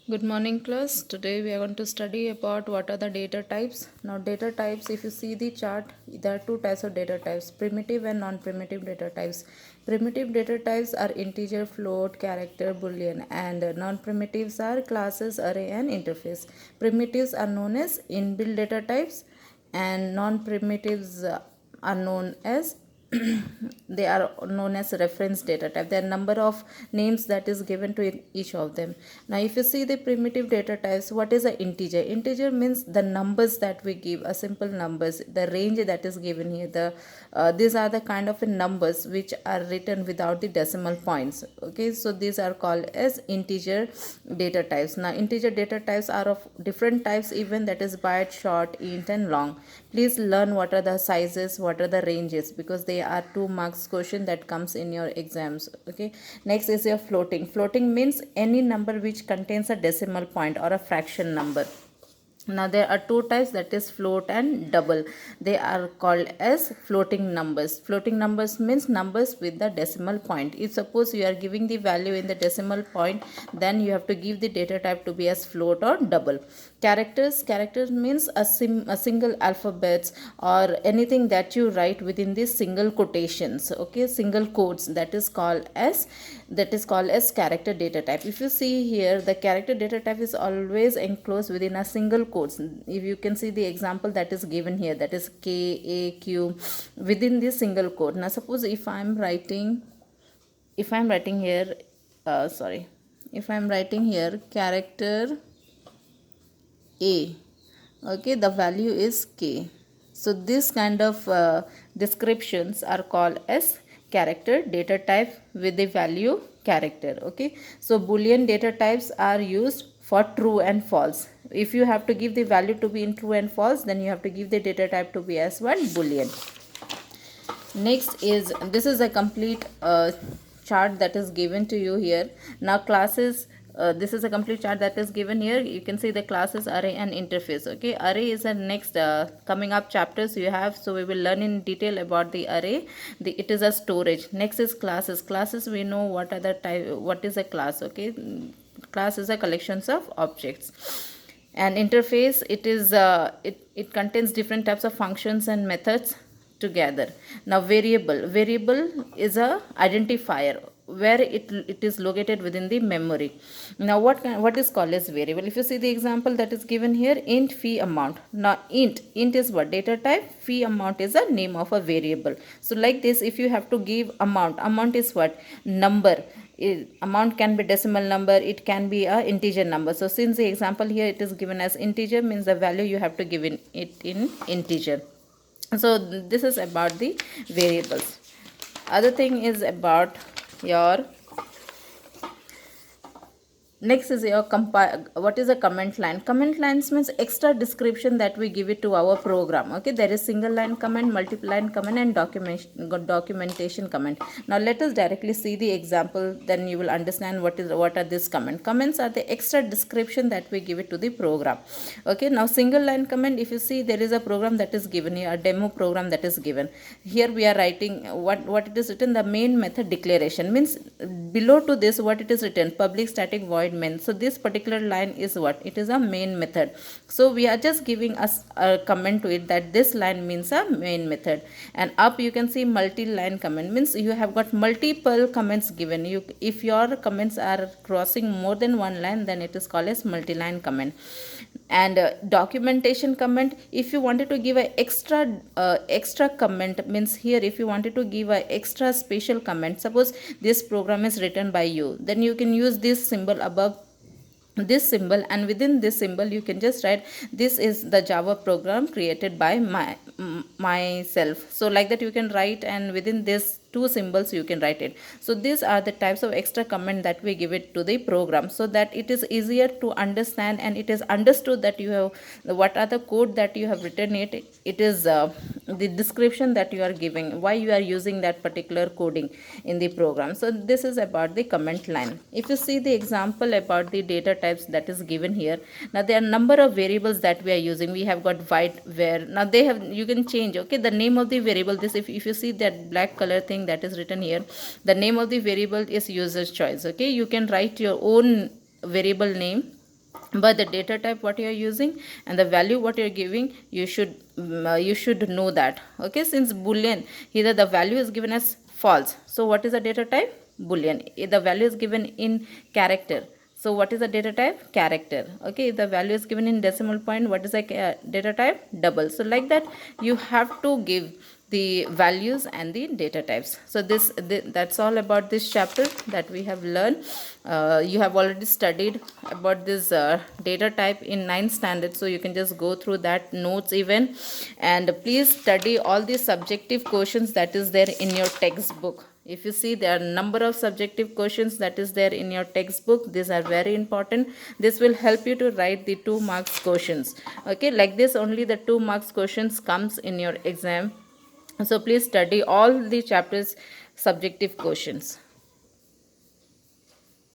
Good morning, class. Today we are going to study about what are the data types. Now, data types, if you see the chart, there are two types of data types, primitive and non-primitive data types. Primitive data types are integer, float, character, boolean, and non-primitives are classes, array, and interface. Primitives are known as inbuilt data types, and non-primitives are known as they are known as reference data type. There are number of names that is given to each of them. Now if you see the primitive data types, what is an integer? Integer means the numbers that we give, a simple numbers, the range that is given here. These are the kind of numbers which are written without the decimal points. Okay, so these are called as integer data types. Now integer data types are of different types even, that is byte, short, int, and long. Please learn what are the sizes, what are the ranges, because they are 2 marks question that comes in your exams. Okay, next is your floating. Floating means any number which contains a decimal point or a fraction number. Now there are two types, that is float and double. They are called as floating numbers. Floating numbers means numbers with the decimal point. If suppose you are giving the value in the decimal point, then you have to give the data type to be as float or double. Characters means a single alphabets or anything that you write within these single quotations. Okay, single quotes, that is called as character data type. If you see here, the character data type is always enclosed within a single quotes. If you can see the example that is given here, that is K, A, Q, within this single quote. Now suppose if I'm writing here, if I'm writing here character A, okay, the value is K. So this kind of descriptions are called as character data type with the value character. Okay, so boolean data types are used for true and false. If you have to give the value to be in true and false, then you have to give the data type to be as one boolean. Next is, this is a complete chart that is given to you here. Now classes, this is a complete chart that is given here. You can see the classes, array, and interface. Okay, array is the next coming up chapters you have, so we will learn in detail about the array. It is a storage. Next is classes. We know what are the type, what is a class. Okay, class is a collections of objects. And interface, it contains different types of functions and methods together. Now variable is a identifier where it is located within the memory. Now what is called as variable? If you see the example that is given here, int fee amount. Now int is what? Data type. Fee amount is a name of a variable. So like this, if you have to give amount is what? Number. Amount can be decimal number, it can be a integer number. So since the example here it is given as integer, means the value you have to give it in integer. So this is about the variables. Other thing is about your, next is your what is a comment line? Comment lines means extra description that we give it to our program. Okay, there is single line comment, multiple line comment, and documentation comment. Now let us directly see the example, then you will understand what are these comments are the extra description that we give it to the program. Okay, now single line comment, if you see there is a program that is given here, a demo program that is given here. We are writing what it is written, the main method declaration, means below to this what it is written, public static void main. So this particular line is what? It is a main method. So we are just giving us a comment to it that this line means a main method. And up you can see multi-line comment, means you have got multiple comments given. If your comments are crossing more than one line, then it is called as multi-line comment. And documentation comment, if you wanted to give a extra comment, means here if you wanted to give a extra special comment, suppose this program is written by you, then you can use this symbol above this symbol, and within this symbol you can just write, this is the Java program created by myself. So like that you can write, and within this two symbols you can write it. So these are the types of extra comment that we give it to the program, so that it is easier to understand and it is understood that you have what are the code that you have written. It is the description that you are giving, why you are using that particular coding in the program. So this is about the comment line. If you see the example about the data types that is given here, now there are number of variables that we are using. We have got void, where. Now they have, you can change, okay, the name of the variable. This, if you see that black color thing that is written here, the name of the variable is user's choice. Okay, you can write your own variable name but the data type what you are using and the value what you are giving, you should know that. Okay, since boolean, here the value is given as false, so what is the data type? Boolean. If the value is given in character, so what is the data type? Character. Okay, if the value is given in decimal point, what is the data type? Double. So like that you have to give the values and the data types. So that's all about this chapter that we have learned. You have already studied about this data type in 9th standard, so you can just go through that notes even, and please study all these subjective questions that is there in your textbook. If you see, there are number of subjective questions that is there in your textbook. These are very important. This will help you to write the 2 marks questions. Okay, like this only the 2 marks questions comes in your exam. So please study all the chapters subjective questions.